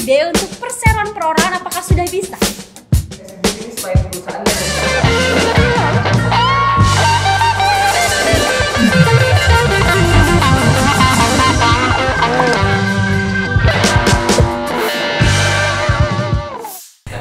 ide untuk perseroan perorangan apakah sudah bisa? Ini supaya perusahaannya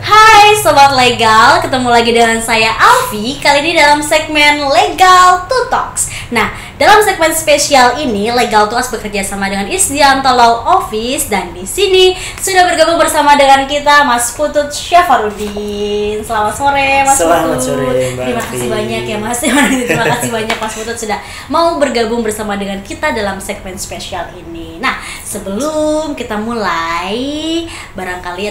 Hai Sobat Legal, ketemu lagi dengan saya Alfi. Kali ini dalam segmen Legal to Talks. Nah, dalam segmen spesial ini Legal to Us bekerja sama dengan Isdianto Law Office. Dan di sini sudah bergabung bersama dengan kita Mas Putut Syafarudin. Selamat sore Mas Selamat Putut. sore Mbak Terima kasih banyak ya Mas. Terima kasih banyak Mas Putut sudah mau bergabung bersama dengan kita dalam segmen spesial ini. Nah, sebelum kita mulai, barangkali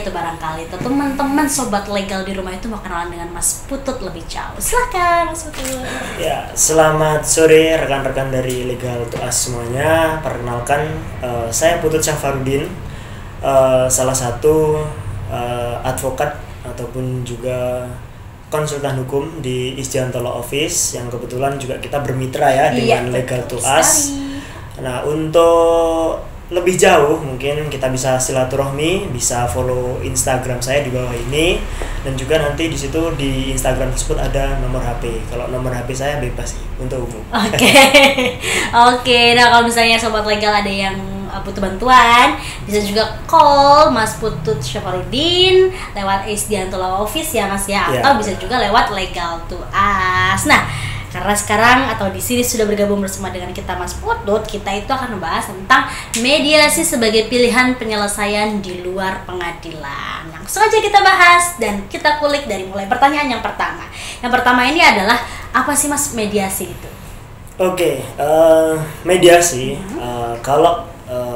teman-teman sobat legal di rumah itu mau kenalan dengan Mas Putut lebih jauh. Silakan Mas Putut. Ya, selamat sore rekan-rekan dari Legal to Us semuanya. Perkenalkan, saya Putut Syafarudin, salah satu advokat ataupun juga konsultan hukum di Isdianto Law Office yang kebetulan juga kita bermitra ya dengan Legal to Us. Nah, untuk lebih jauh mungkin kita bisa silaturahmi, bisa follow Instagram saya di bawah ini, dan juga nanti di situ di Instagram tersebut ada nomor HP. Kalau nomor HP saya bebas sih untuk umum. Oke. Nah, kalau misalnya sobat legal ada yang butuh bantuan, bisa juga call Mas Putut Syafarudin lewat Isdianto Law Office ya Mas ya, atau bisa juga lewat Legal to Us. Nah, karena sekarang atau di sini sudah bergabung bersama dengan kita Mas Putut, kita itu akan membahas tentang mediasi sebagai pilihan penyelesaian di luar pengadilan. Langsung aja kita bahas dan kita kulik dari mulai pertanyaan yang pertama. Yang pertama ini adalah, apa sih Mas mediasi itu? Oke, mediasi, kalau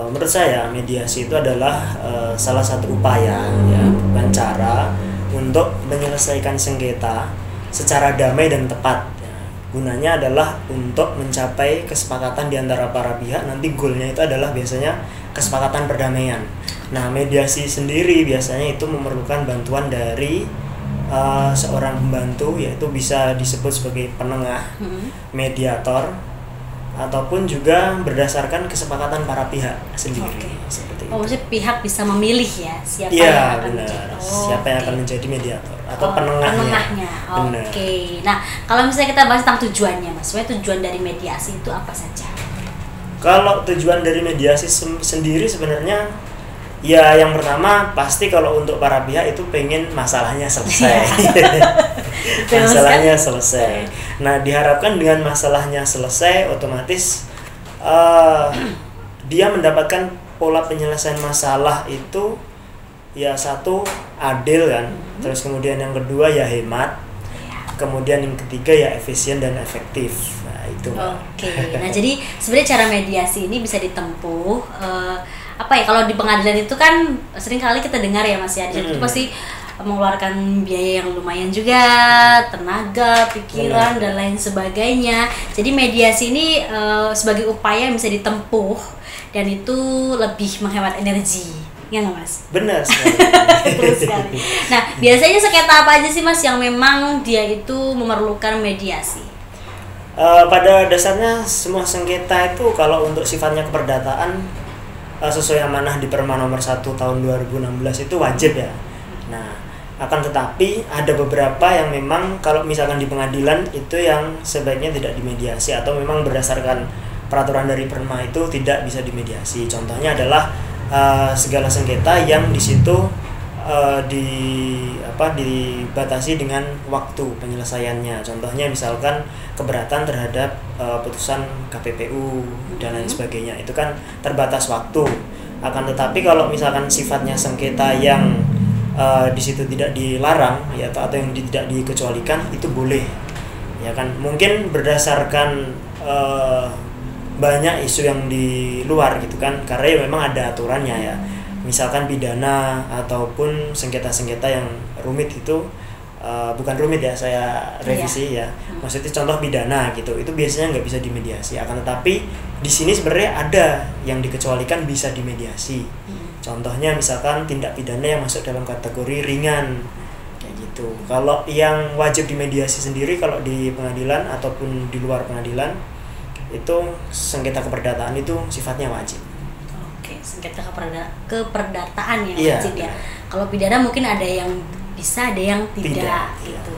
menurut saya mediasi itu adalah salah satu upaya, ya, bukan cara untuk menyelesaikan sengketa secara damai dan tepat. Gunanya adalah untuk mencapai kesepakatan di antara para pihak. Nanti goalnya itu adalah biasanya kesepakatan perdamaian. Nah, mediasi sendiri biasanya itu memerlukan bantuan dari seorang pembantu, yaitu bisa disebut sebagai penengah, mediator, ataupun juga berdasarkan kesepakatan para pihak sendiri. Seperti itu. Maksudnya pihak bisa memilih ya siapa Iya, yang akan benar. menjadi Siapa yang akan menjadi mediator atau penengahnya. Oke. Nah, kalau misalnya kita bahas tentang tujuannya Mas, sebenarnya tujuan dari mediasi itu apa saja? Kalau tujuan dari mediasi sendiri sebenarnya, ya yang pertama pasti kalau untuk para pihak itu pengen masalahnya selesai. Masalahnya selesai. Nah, diharapkan dengan masalahnya selesai, otomatis dia mendapatkan pola penyelesaian masalah itu, ya satu, adil kan, terus kemudian yang kedua ya hemat, kemudian yang ketiga ya efisien dan efektif. Nah, itu. Oke. Nah, jadi sebenarnya cara mediasi ini bisa ditempuh apa ya, kalau di pengadilan itu kan sering kali kita dengar ya Mas ya, itu pasti mengeluarkan biaya yang lumayan juga, tenaga, pikiran, dan lain sebagainya. Jadi mediasi ini sebagai upaya yang bisa ditempuh dan itu lebih menghemat energi, ya nggak Mas? Benar sekali. Betul sekali. Nah, biasanya sengketa apa aja sih Mas yang memang dia itu memerlukan mediasi? Pada dasarnya semua sengketa itu kalau untuk sifatnya keperdataan sesuai amanah di Perma nomor 1 tahun 2016 itu wajib ya. Nah, akan tetapi ada beberapa yang memang kalau misalkan di pengadilan itu yang sebaiknya tidak dimediasi, atau memang berdasarkan peraturan dari Perma itu tidak bisa dimediasi. Contohnya adalah segala sengketa yang di situ dibatasi dengan waktu penyelesaiannya. Contohnya misalkan keberatan terhadap putusan KPPU dan lain sebagainya, itu kan terbatas waktu. Akan tetapi kalau misalkan sifatnya sengketa yang di situ tidak dilarang ya, atau yang tidak dikecualikan, itu boleh ya kan. Mungkin berdasarkan banyak isu yang di luar gitu kan, karena ya memang ada aturannya ya. Misalkan pidana ataupun sengketa-sengketa yang rumit itu bukan rumit ya, saya revisi ya. Maksudnya contoh pidana gitu, itu biasanya nggak bisa dimediasi. Akan tetapi di sini sebenarnya ada yang dikecualikan bisa dimediasi. Contohnya misalkan tindak pidana yang masuk dalam kategori ringan kayak gitu. Kalau yang wajib dimediasi sendiri kalau di pengadilan ataupun di luar pengadilan, itu sengketa keperdataan itu sifatnya wajib. Oke. sengketa keperdataan ya Iya. wajib ya. Kalau pidana mungkin ada yang bisa, ada yang tidak gitu.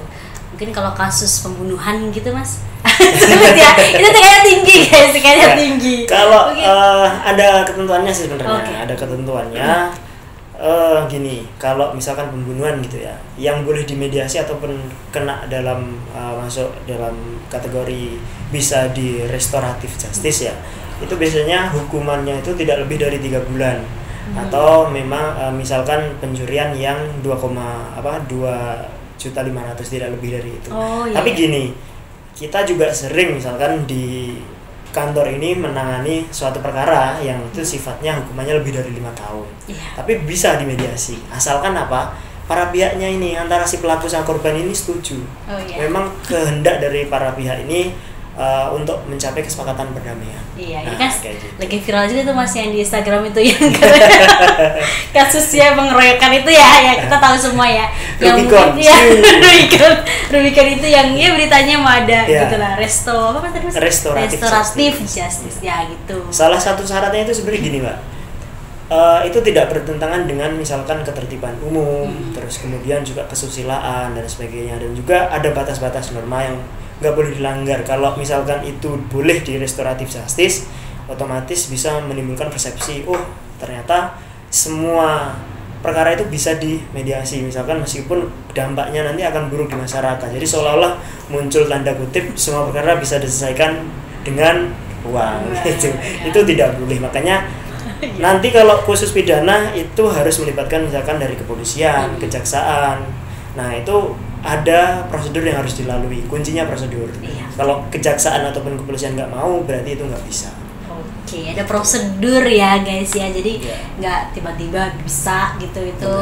Mungkin kalau kasus pembunuhan gitu Mas. Sulit ya. Itu kayaknya tinggi guys, kayaknya tinggi. Kalau Mungkin- ada ketentuannya sih sebenarnya, Oke. ada ketentuannya. Gini, kalau misalkan pembunuhan gitu ya, yang boleh dimediasi ataupun kena dalam masuk dalam kategori bisa di restoratif justice ya, itu biasanya hukumannya itu tidak lebih dari 3 bulan. Atau memang misalkan pencurian yang 2,500 tidak lebih dari itu. Oh, iya. Tapi gini, kita juga sering misalkan di kantor ini menangani suatu perkara yang itu sifatnya hukumannya lebih dari 5 tahun. Iya. Tapi bisa dimediasi, asalkan apa? Para pihaknya ini, antara si pelaku sama korban ini setuju. Oh iya. Memang kehendak dari para pihak ini untuk mencapai kesepakatan perdamaian. Iya, ini Nah, kan kayak gitu. lagi viral juga tuh Mas yang di Instagram itu yang kasusnya pengeroyokan itu ya kita tahu semua ya. Yang Rubicon. mungkin ya Rubicon itu yang ya beritanya mau ada Iya. gitu lah. Apa tadi Mas? Restoratif justice ya gitu. Salah satu syaratnya itu sebenarnya gini Mbak, itu tidak bertentangan dengan misalkan ketertiban umum, terus kemudian juga kesusilaan dan sebagainya, dan juga ada batas-batas norma yang nggak boleh dilanggar. Kalau misalkan itu boleh di restoratif justice, otomatis bisa menimbulkan persepsi, oh ternyata semua perkara itu bisa dimediasi, misalkan meskipun dampaknya nanti akan buruk di masyarakat. Jadi seolah-olah muncul tanda kutip semua perkara bisa diselesaikan dengan uang. Itu tidak boleh. Makanya nanti kalau khusus pidana itu harus melibatkan misalkan dari kepolisian, kejaksaan. Nah itu ada prosedur yang harus dilalui. Kuncinya prosedur. Iya. Kalau kejaksaan ataupun kepolisian nggak mau, berarti itu nggak bisa. Oke, ada prosedur ya guys ya. Jadi Iya. nggak tiba-tiba bisa gitu, itu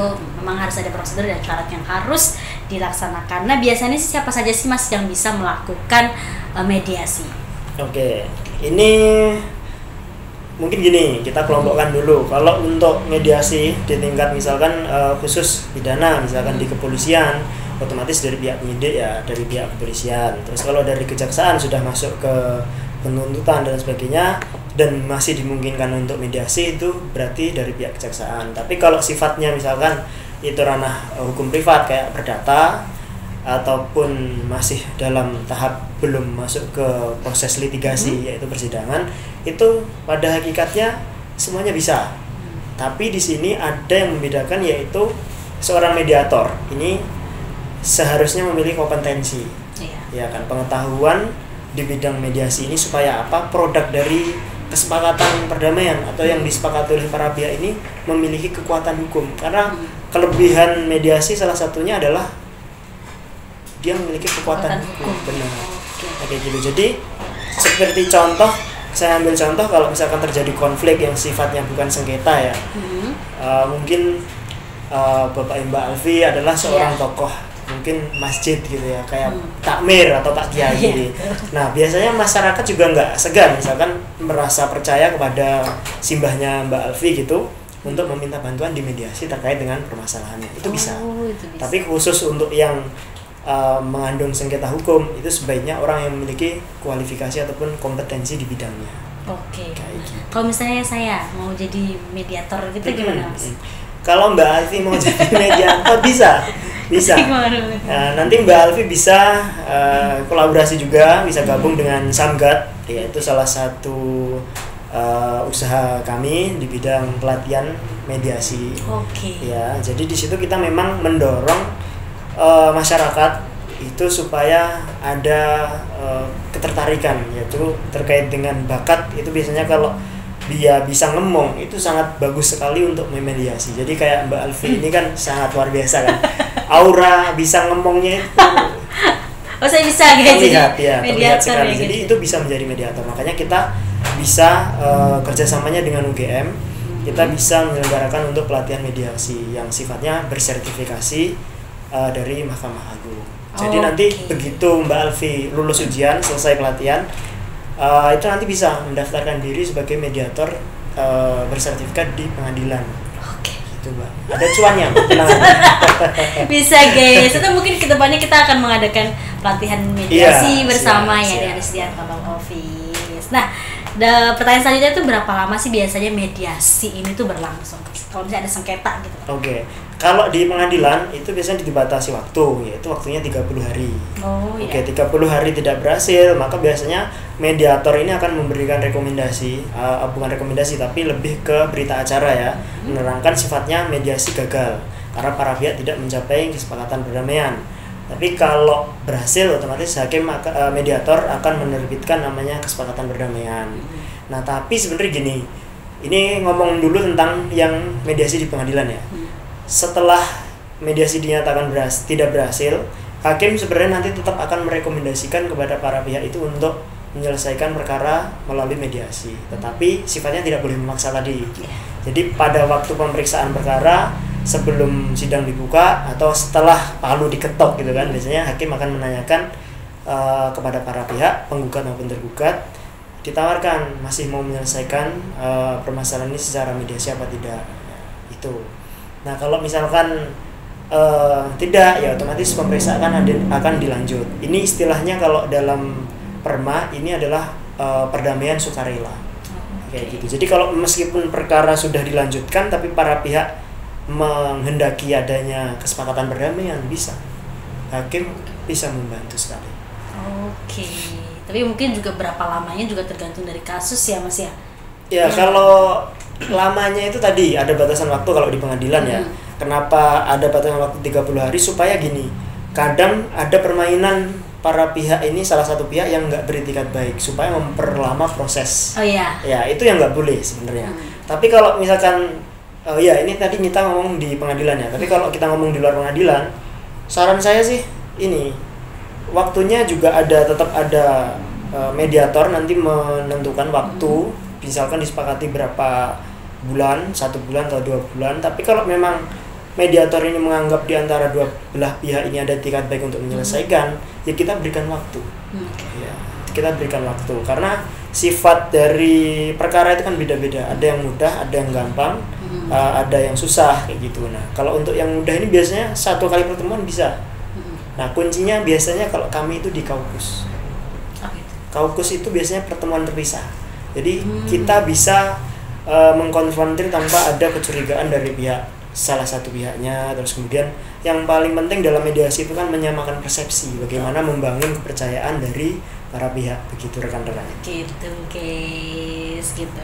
memang harus ada prosedur dan syarat yang harus dilaksanakan. Nah biasanya siapa saja sih Mas yang bisa melakukan mediasi? Oke, ini mungkin gini, kita kelompokkan dulu. Kalau untuk mediasi di tingkat misalkan khusus pidana, misalkan di kepolisian, otomatis dari pihak penyidik ya, dari pihak kepolisian. Terus kalau dari kejaksaan sudah masuk ke penuntutan dan sebagainya, dan masih dimungkinkan untuk mediasi, itu berarti dari pihak kejaksaan. Tapi kalau sifatnya misalkan itu ranah hukum privat kayak perdata, ataupun masih dalam tahap belum masuk ke proses litigasi yaitu persidangan, itu pada hakikatnya semuanya bisa. Tapi di sini ada yang membedakan, yaitu seorang mediator ini seharusnya memiliki kompetensi, ya kan, pengetahuan di bidang mediasi ini supaya apa, produk dari kesepakatan perdamaian atau yang disepakati oleh para pihak ini memiliki kekuatan hukum. Karena kelebihan mediasi salah satunya adalah dia memiliki kekuatan hukum. Benar. Kayak gitu. Jadi seperti contoh, saya ambil contoh kalau misalkan terjadi konflik yang sifatnya bukan sengketa ya, mungkin Bapak Mbak Alfi adalah seorang tokoh mungkin masjid gitu ya, kayak takmir atau pak kiai. Nah biasanya masyarakat juga nggak segan misalkan merasa percaya kepada simbahnya Mbak Alfi gitu untuk meminta bantuan di mediasi terkait dengan permasalahannya. Itu bisa. Tapi khusus untuk yang mengandung sengketa hukum, itu sebaiknya orang yang memiliki kualifikasi ataupun kompetensi di bidangnya. Oke. Kayak gitu. Kalau misalnya saya mau jadi mediator gitu gimana Mas? Kalau Mbak Alfi mau jadi mediator bisa. Nah, nanti Mbak Alfi bisa kolaborasi juga, bisa gabung dengan Samgat, yaitu salah satu usaha kami di bidang pelatihan mediasi. Ya, jadi di situ kita memang mendorong masyarakat itu supaya ada ketertarikan, yaitu terkait dengan bakat. Itu biasanya kalau dia bisa ngomong itu sangat bagus sekali untuk memediasi. Jadi kayak Mbak Alfi ini kan sangat luar biasa kan, aura bisa ngomongnya itu saya bisa guys jadi terlihat sekali. Ya, jadi itu bisa menjadi mediator. Makanya kita bisa kerjasamanya dengan UGM, kita bisa menyelenggarakan untuk pelatihan mediasi yang sifatnya bersertifikasi dari Mahkamah Agung. Jadi nanti begitu Mbak Alfi lulus ujian, selesai pelatihan, itu nanti bisa mendaftarkan diri sebagai mediator bersertifikat di pengadilan. Gitu Mbak. Ada cuannya Mbak. Bisa guys. Itu mungkin kedepannya kita akan mengadakan pelatihan mediasi bersama ya dengan Risdianto Law Office. Nah Pertanyaan selanjutnya itu berapa lama sih biasanya mediasi ini tuh berlangsung? Kalau misalnya ada sengketa gitu. Oke. Kalau di pengadilan itu biasanya dibatasi waktu, yaitu waktunya 30 hari. Oh Oke, iya. 30 hari tidak berhasil, maka biasanya mediator ini akan memberikan rekomendasi, bukan rekomendasi tapi lebih ke berita acara ya, menerangkan sifatnya mediasi gagal karena para pihak tidak mencapai kesepakatan perdamaian. Tapi kalau berhasil, otomatis mediator akan menerbitkan namanya kesepakatan perdamaian. Nah, tapi sebenarnya gini, ini ngomong dulu tentang yang mediasi di pengadilan ya. Setelah mediasi dinyatakan tidak berhasil, hakim sebenarnya nanti tetap akan merekomendasikan kepada para pihak itu untuk menyelesaikan perkara melalui mediasi. Tetapi sifatnya tidak boleh memaksa tadi. Jadi pada waktu pemeriksaan perkara, sebelum sidang dibuka atau setelah palu diketok gitu kan, biasanya hakim akan menanyakan kepada para pihak, penggugat maupun tergugat, ditawarkan masih mau menyelesaikan permasalahan ini secara mediasi apa tidak. Itu. Nah, kalau misalkan tidak, ya otomatis pemeriksaan akan dilanjut. Ini istilahnya kalau dalam perma ini adalah perdamaian sukarela. Kayak gitu. Jadi kalau meskipun perkara sudah dilanjutkan tapi para pihak menghendaki adanya kesepakatan perdamaian, bisa. Hakim bisa membantu sekali. Oke. Tapi mungkin juga berapa lamanya juga tergantung dari kasus ya Mas ya. Ya, kalau lamanya itu tadi ada batasan waktu kalau di pengadilan ya. Kenapa ada batasan waktu 30 hari? Supaya gini, kadang ada permainan para pihak ini, salah satu pihak yang nggak beritikat baik supaya memperlama proses. Oh iya. Ya, itu yang nggak boleh sebenarnya. Tapi kalau misalkan ya ini tadi kita ngomong di pengadilan ya. Tapi kalau kita ngomong di luar pengadilan, saran saya sih ini, waktunya juga tetap ada mediator nanti menentukan waktu. Misalkan disepakati berapa bulan, 1 bulan atau 2 bulan. Tapi kalau memang mediator ini menganggap di antara dua belah pihak ini ada etikat baik untuk menyelesaikan, ya kita berikan waktu. Ya, kita berikan waktu karena sifat dari perkara itu kan beda-beda. Ada yang mudah, ada yang gampang, ada yang susah kayak gitu. Nah, kalau untuk yang mudah ini biasanya 1 kali pertemuan bisa. Nah, kuncinya biasanya kalau kami itu di kaukus. Kaukus itu biasanya pertemuan terpisah. Jadi kita bisa mengkonfrontir tanpa ada kecurigaan dari salah satu pihaknya. Terus kemudian yang paling penting dalam mediasi itu kan menyamakan persepsi, bagaimana membangun kepercayaan dari para pihak, begitu rekan-rekan. Gitu guys, gitu.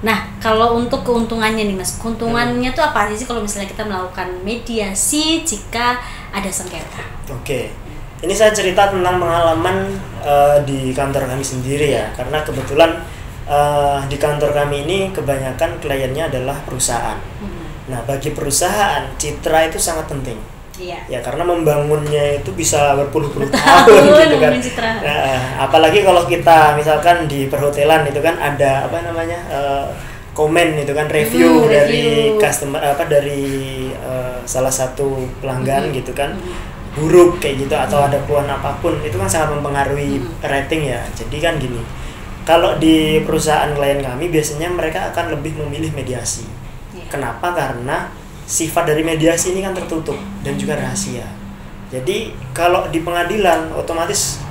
Nah, kalau untuk keuntungannya nih Mas, keuntungannya tuh apa sih kalau misalnya kita melakukan mediasi jika ada sengketa? Oke. Ini saya cerita tentang pengalaman di kantor kami sendiri ya, karena kebetulan di kantor kami ini kebanyakan kliennya adalah perusahaan. Nah, bagi perusahaan citra itu sangat penting. Iya. Ya, karena membangunnya itu bisa berpuluh-puluh tahun gitu kan. Nah, apalagi kalau kita misalkan di perhotelan itu kan ada apa namanya komen itu kan, review dari customer dari salah satu pelanggan gitu kan, buruk kayak gitu atau ada keluhan apapun, itu kan sangat mempengaruhi rating ya. Jadi kan gini, kalau di perusahaan klien kami biasanya mereka akan lebih memilih mediasi. Kenapa? Karena sifat dari mediasi ini kan tertutup dan juga rahasia. Jadi kalau di pengadilan otomatis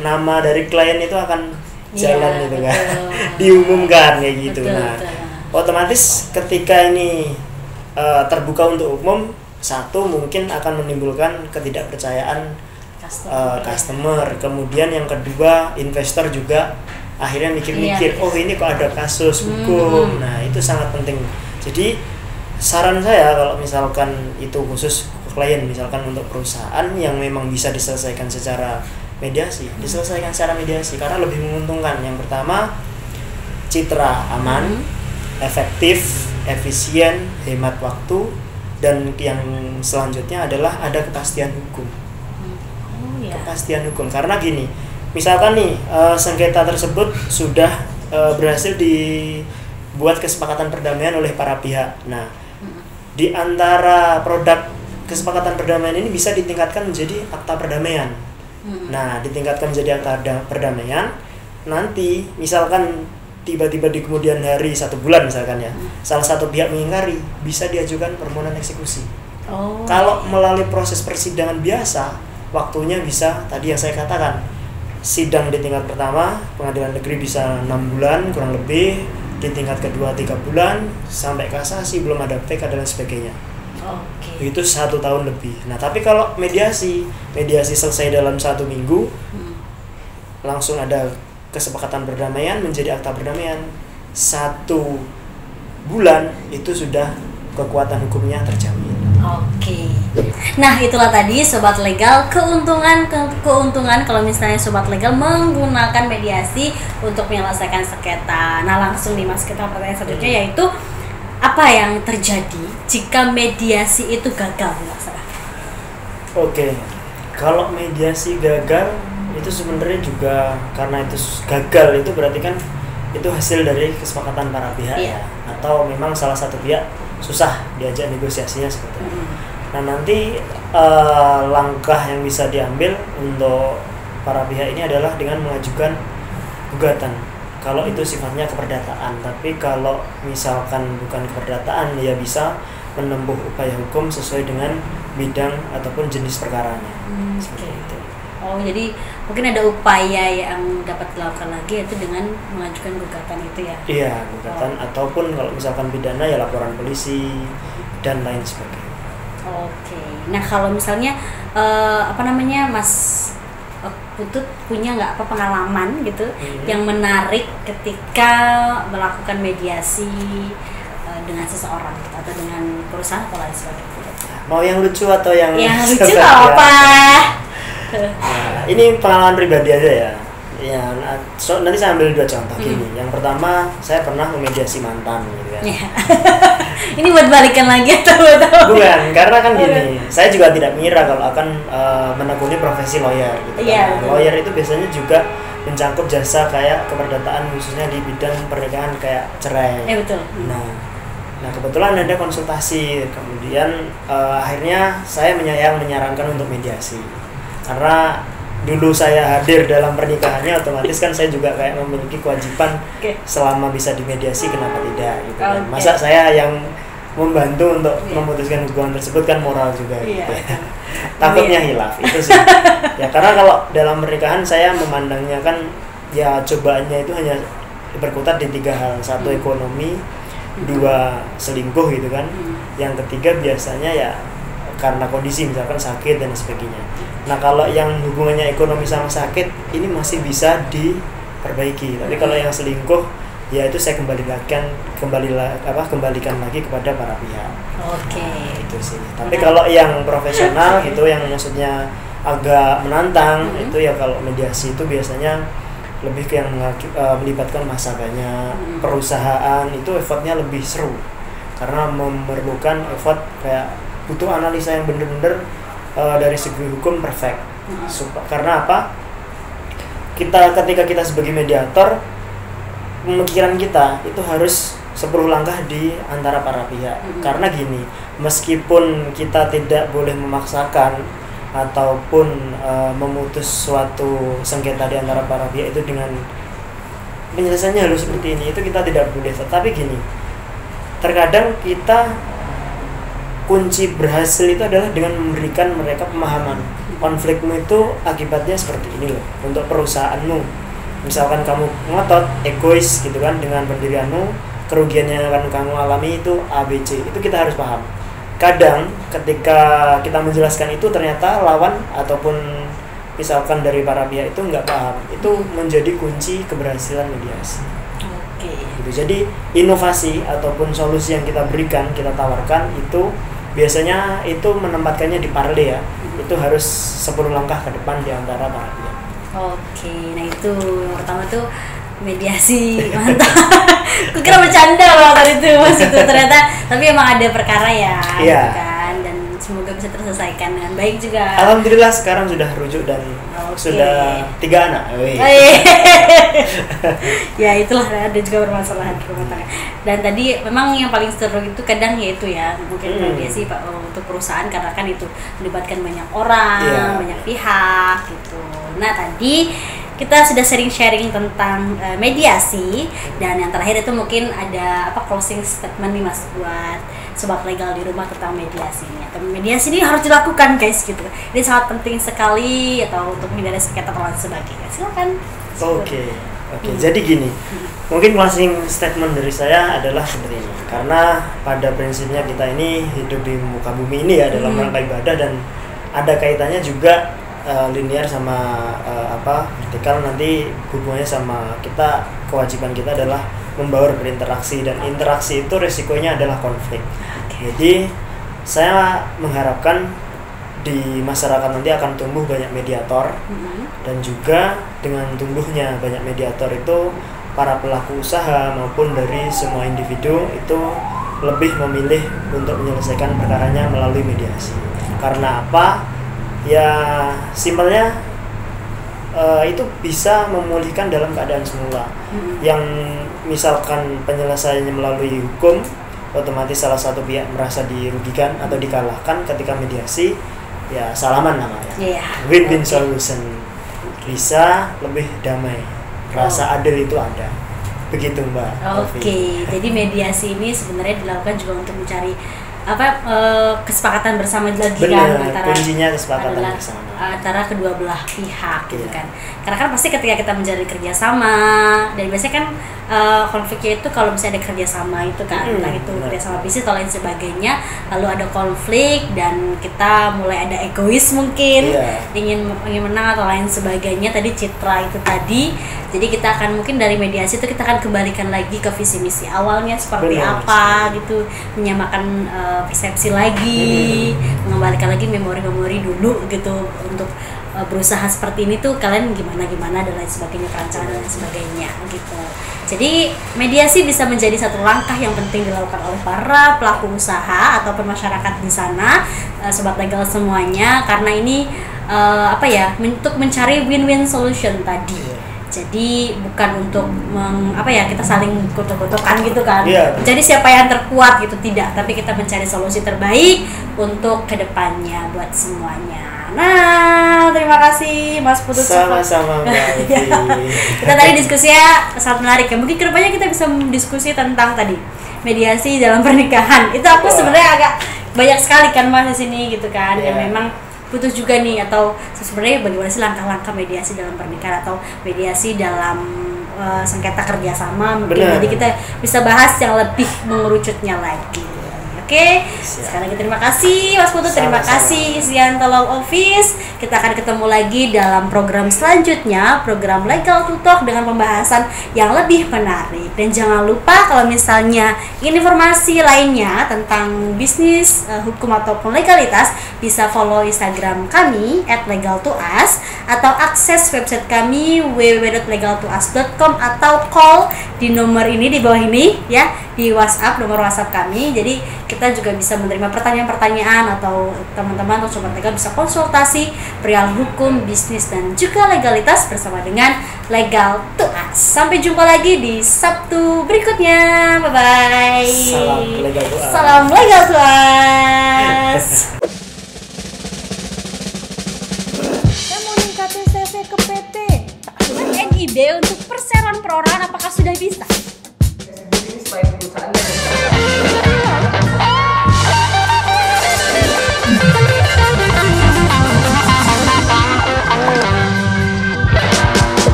nama dari klien itu akan jalan gitu kan, diumumkan kayak gitu. Nah, otomatis ketika ini terbuka untuk umum, satu mungkin akan menimbulkan ketidakpercayaan customer. Kemudian yang kedua, investor juga akhirnya mikir-mikir, oh ini kok ada kasus hukum. Nah, itu sangat penting. Jadi saran saya kalau misalkan itu khusus klien, misalkan untuk perusahaan yang memang bisa diselesaikan secara mediasi, diselesaikan secara mediasi karena lebih menguntungkan. Yang pertama, citra aman, efektif, efisien, hemat waktu, dan yang selanjutnya adalah ada kepastian hukum. Kepastian hukum karena gini, misalkan nih sengketa tersebut sudah berhasil dibuat kesepakatan perdamaian oleh para pihak. Nah, di antara produk kesepakatan perdamaian ini bisa ditingkatkan menjadi akta perdamaian. Nah, ditingkatkan menjadi akta perdamaian, nanti misalkan tiba-tiba di kemudian hari 1 bulan misalkan ya, salah satu pihak mengingkari, bisa diajukan permohonan eksekusi. Kalau melalui proses persidangan biasa, waktunya bisa tadi yang saya katakan sidang di tingkat pertama pengadilan negeri bisa 6 bulan kurang lebih, di tingkat kedua 3 bulan, sampai kasasi belum ada PK dan sebagainya. Itu 1 tahun lebih. Nah tapi kalau mediasi selesai dalam 1 minggu, langsung ada kesepakatan perdamaian menjadi akta perdamaian. 1 bulan itu sudah kekuatan hukumnya terjamin. Nah itulah tadi sobat legal keuntungan kalau misalnya sobat legal menggunakan mediasi untuk menyelesaikan sengketa. Nah langsung nih Mas, kita pertanyaan selanjutnya yaitu apa yang terjadi jika mediasi itu gagal dilaksanakan? Kalau mediasi gagal itu sebenarnya juga karena itu gagal itu berarti kan itu hasil dari kesepakatan para pihak ya, atau memang salah satu pihak susah diajak negosiasinya seperti itu. Nah nanti langkah yang bisa diambil untuk para pihak ini adalah dengan mengajukan gugatan. Kalau itu sifatnya keperdataan, tapi kalau misalkan bukan keperdataan, ya bisa menempuh upaya hukum sesuai dengan bidang ataupun jenis perkaranya. Seperti itu. Jadi mungkin ada upaya yang dapat dilakukan lagi yaitu dengan mengajukan gugatan itu ya? Iya, gugatan ataupun kalau misalkan pidana ya laporan polisi dan lain sebagainya. Nah kalau misalnya Mas Putut punya nggak pengalaman gitu yang menarik ketika melakukan mediasi dengan seseorang gitu, atau dengan perusahaan atau lain sebagainya? Mau yang lucu atau yang lucu apa? Nah, ini pengalaman pribadi aja ya. Nanti saya ambil 2 contoh gini. Yang pertama, saya pernah memediasi mantan gitu kan. Ini buat balikan lagi atau bukan, karena kan gini, saya juga tidak mengira kalau akan menekuni profesi lawyer gitu kan. Lawyer itu biasanya juga mencangkup jasa kayak keperdataan khususnya di bidang pernikahan kayak cerai. Betul. Nah kebetulan ada konsultasi, kemudian akhirnya saya menyarankan untuk mediasi. Karena dulu saya hadir dalam pernikahannya, otomatis kan saya juga kayak memiliki kewajiban selama bisa dimediasi, kenapa tidak gitu kan. Masa saya yang membantu untuk memutuskan hubungan tersebut kan moral juga gitu. Takutnya hilaf itu sih. Ya karena kalau dalam pernikahan saya memandangnya kan ya cobaannya itu hanya berkutat di 3 hal. 1 ekonomi, 2 selingkuh gitu kan. Yang ketiga biasanya ya karena kondisi misalkan sakit dan sebagainya. Nah kalau yang hubungannya ekonomi sama sakit ini masih bisa diperbaiki, tapi kalau yang selingkuh ya itu saya kembalikan lagi kepada para pihak. Itu sih. Tapi kalau yang profesional itu yang maksudnya agak menantang itu ya kalau mediasi itu biasanya lebih ke yang melibatkan masa banyak, perusahaan itu effortnya lebih seru karena memerlukan effort kayak butuh analisa yang benar-benar dari segi hukum perfect. Karena apa? Ketika kita sebagai mediator, pemikiran kita itu harus 10 langkah di antara para pihak. Karena gini, meskipun kita tidak boleh memaksakan ataupun memutus suatu sengketa di antara para pihak itu dengan penyelesaiannya harus seperti ini, itu kita tidak boleh. Tetapi gini, terkadang kita kunci berhasil itu adalah dengan memberikan mereka pemahaman. Konflikmu itu akibatnya seperti ini loh. Untuk perusahaanmu, misalkan kamu ngotot, egois gitu kan dengan pendirianmu, kerugian yang akan kamu alami itu ABC. Itu kita harus paham. Kadang ketika kita menjelaskan itu ternyata lawan ataupun misalkan dari para pihak itu nggak paham. Itu menjadi kunci keberhasilan mediasi. Gitu. Jadi inovasi ataupun solusi yang kita berikan, kita tawarkan itu biasanya itu menempatkannya di paralel ya. Itu harus 10 langkah ke depan di antara para pihak. Nah itu yang pertama tuh mediasi. Mantap. Kukira bercanda loh tadi itu Mas itu ternyata, tapi emang ada perkara ya. Gitu kan, dan semoga bisa terselesaikan dengan baik juga. Alhamdulillah sekarang sudah rujuk dan sudah 3 anak. Ya itulah, ada juga permasalahan rumah tangga. Dan tadi memang yang paling seru itu kadang yaitu ya mungkin mediasi untuk perusahaan karena kan itu melibatkan banyak orang, banyak pihak gitu. Nah tadi kita sudah sharing tentang mediasi, dan yang terakhir itu mungkin ada closing statement nih Mas buat sobat legal di rumah tentang mediasi ini. Atau mediasi ini harus dilakukan guys gitu. Ini sangat penting sekali atau untuk menghindari sengketa dan sebagainya. Silakan. Oke. Jadi gini, mungkin closing statement dari saya adalah seperti ini. Karena pada prinsipnya kita ini hidup di muka bumi ini ya dalam rangka ibadah, dan ada kaitannya juga linear sama vertikal, nanti hubungannya sama kita. Kewajiban kita adalah membaur berinteraksi, dan interaksi itu resikonya adalah konflik. Jadi saya mengharapkan di masyarakat nanti akan tumbuh banyak mediator, dan juga dengan tumbuhnya banyak mediator itu para pelaku usaha maupun dari semua individu itu lebih memilih untuk menyelesaikan perkaranya melalui mediasi. Karena apa? Ya simpelnya itu bisa memulihkan dalam keadaan semula. Yang misalkan penyelesaiannya melalui hukum, otomatis salah satu pihak merasa dirugikan atau dikalahkan. Ketika mediasi, ya salaman namanya. Win-win solution, bisa lebih damai, rasa adil itu ada. Begitu Mbak. Jadi mediasi ini sebenarnya dilakukan juga untuk mencari kesepakatan bersama lagi. Benar, kan antara kuncinya kesepakatan bersama antara kedua belah pihak gitu kan. Karena kan pasti ketika kita menjalin kerjasama, dan biasanya kan konfliknya itu kalau misalnya ada kerjasama itu kan, entah itu kerjasama bisnis atau lain sebagainya, lalu ada konflik dan kita mulai ada egois mungkin, ingin menang atau lain sebagainya, tadi citra itu tadi. Jadi kita akan mungkin dari mediasi itu kita akan kembalikan lagi ke visi misi awalnya seperti apa gitu, menyamakan persepsi lagi, mengembalikan lagi memori-memori dulu gitu, untuk berusaha seperti ini tuh kalian gimana dan lain sebagainya, perancangan dan lain sebagainya gitu. Jadi mediasi bisa menjadi satu langkah yang penting dilakukan oleh para pelaku usaha ataupun masyarakat di sana, sobat legal semuanya, karena ini untuk mencari win-win solution tadi. Jadi bukan untuk kita saling gotok-gotokan gitu kan. Jadi siapa yang terkuat gitu, tidak, tapi kita mencari solusi terbaik untuk kedepannya buat semuanya. Nah, terima kasih Mas Putut. Sama-sama Mbak. Kita tadi diskusinya sangat menarik ya. Mungkin kedepannya kita bisa diskusi tentang tadi mediasi dalam pernikahan. Itu aku sebenarnya agak banyak sekali kan Mas di sini gitu kan, yang memang butuh juga nih, atau sebenarnya bagaimana sih langkah-langkah mediasi dalam pernikahan atau mediasi dalam sengketa kerjasama mungkin. Jadi kita bisa bahas yang lebih mengerucutnya lagi. Sekali lagi terima kasih Mas Putut, terima kasih Isianto Law Office. Kita akan ketemu lagi dalam program selanjutnya, program Legal to Talk, dengan pembahasan yang lebih menarik. Dan jangan lupa kalau misalnya informasi lainnya tentang bisnis, hukum ataupun legalitas, bisa follow Instagram kami @legaltous, atau akses website kami www.legaltous.com, atau call di nomor ini di bawah ini ya, di WhatsApp, nomor WhatsApp kami. Jadi kita juga bisa menerima pertanyaan-pertanyaan, atau teman-teman atau sobat legal bisa konsultasi perihal hukum, bisnis, dan juga legalitas bersama dengan Legal to Us. Sampai jumpa lagi di Sabtu berikutnya. Bye-bye. Salam Legal to Us. Saya mau ningkatin CV ke PT. NIB untuk perseroan perorangan apakah sudah bisa? Bisnis by perusahaan.